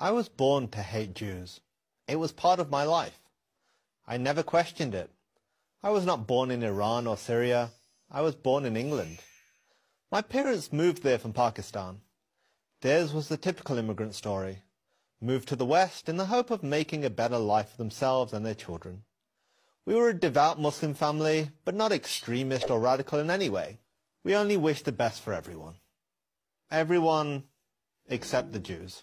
I was born to hate Jews. It was part of my life. I never questioned it. I was not born in Iran or Syria. I was born in England. My parents moved there from Pakistan. Theirs was the typical immigrant story. Moved to the West in the hope of making a better life for themselves and their children. We were a devout Muslim family, but not extremist or radical in any way. We only wished the best for everyone. Everyone except the Jews.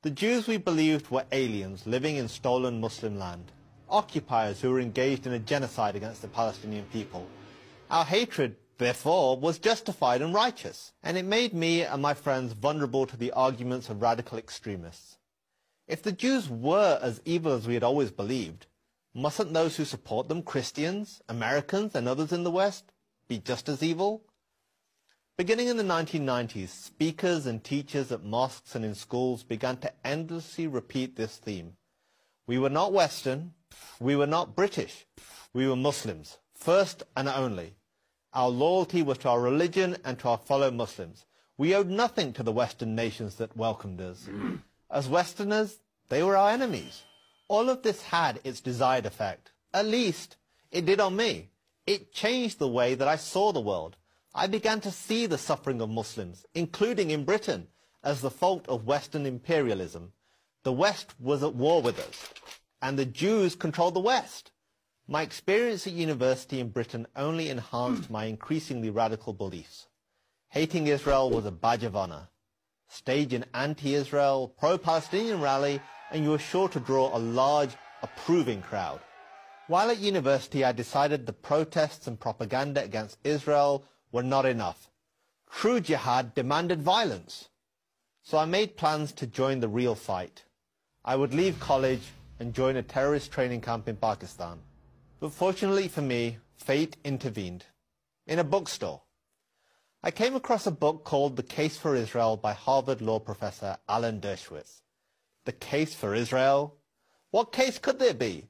The Jews we believed were aliens living in stolen Muslim land, occupiers who were engaged in a genocide against the Palestinian people. Our hatred, therefore, was justified and righteous, and it made me and my friends vulnerable to the arguments of radical extremists. If the Jews were as evil as we had always believed, mustn't those who support them, Christians, Americans, and others in the West, be just as evil? Beginning in the 1990s, speakers and teachers at mosques and in schools began to endlessly repeat this theme. We were not Western, we were not British, we were Muslims, first and only. Our loyalty was to our religion and to our fellow Muslims. We owed nothing to the Western nations that welcomed us. As Westerners, they were our enemies. All of this had its desired effect. At least, it did on me. It changed the way that I saw the world. I began to see the suffering of Muslims, including in Britain, as the fault of Western imperialism. The West was at war with us, and the Jews controlled the West. My experience at university in Britain only enhanced my increasingly radical beliefs. Hating Israel was a badge of honor. Stage an anti-Israel, pro-Palestinian rally, and you were sure to draw a large, approving crowd. While at university, I decided the protests and propaganda against Israel were not enough. True jihad demanded violence. So I made plans to join the real fight. I would leave college and join a terrorist training camp in Pakistan. But fortunately for me, fate intervened. In a bookstore. I came across a book called The Case for Israel by Harvard law professor Alan Dershowitz. The Case for Israel? What case could there be?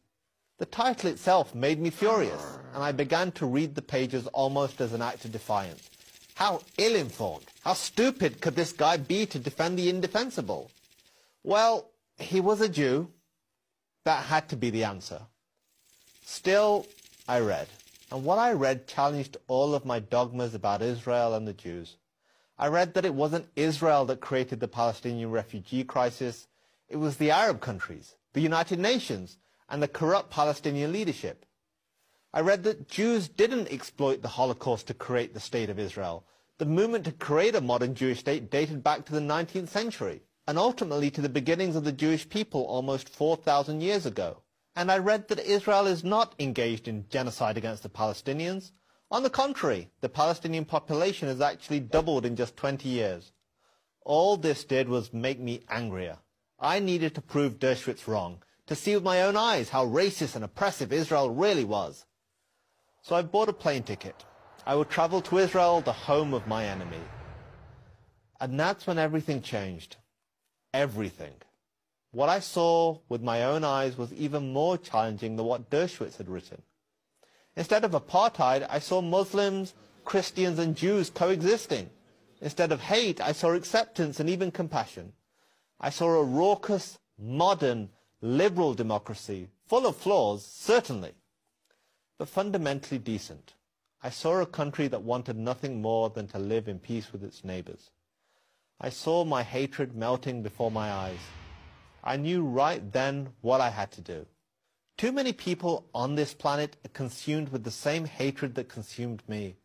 The title itself made me furious, and I began to read the pages almost as an act of defiance. How ill-informed, how stupid could this guy be to defend the indefensible? Well, he was a Jew. That had to be the answer. Still, I read, and what I read challenged all of my dogmas about Israel and the Jews. I read that it wasn't Israel that created the Palestinian refugee crisis. It was the Arab countries, the United Nations, and the corrupt Palestinian leadership. I read that Jews didn't exploit the Holocaust to create the State of Israel. The movement to create a modern Jewish state dated back to the 19th century, and ultimately to the beginnings of the Jewish people almost 4,000 years ago. And I read that Israel is not engaged in genocide against the Palestinians. On the contrary, the Palestinian population has actually doubled in just 20 years. All this did was make me angrier. I needed to prove Dershowitz wrong, to see with my own eyes how racist and oppressive Israel really was. So I bought a plane ticket. I would travel to Israel, the home of my enemy. And that's when everything changed. Everything. What I saw with my own eyes was even more challenging than what Dershowitz had written. Instead of apartheid, I saw Muslims, Christians, and Jews coexisting. Instead of hate, I saw acceptance and even compassion. I saw a raucous, modern, liberal democracy, full of flaws, certainly, but fundamentally decent. I saw a country that wanted nothing more than to live in peace with its neighbors. I saw my hatred melting before my eyes. I knew right then what I had to do. Too many people on this planet are consumed with the same hatred that consumed me.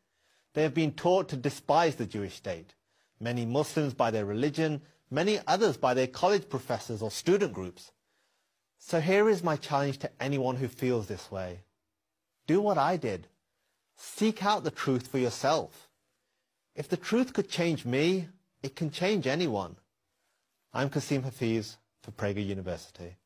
They have been taught to despise the Jewish state. Many Muslims by their religion, many others by their college professors or student groups. So here is my challenge to anyone who feels this way. Do what I did. Seek out the truth for yourself. If the truth could change me, it can change anyone. I'm Kasim Hafiz for Prager University.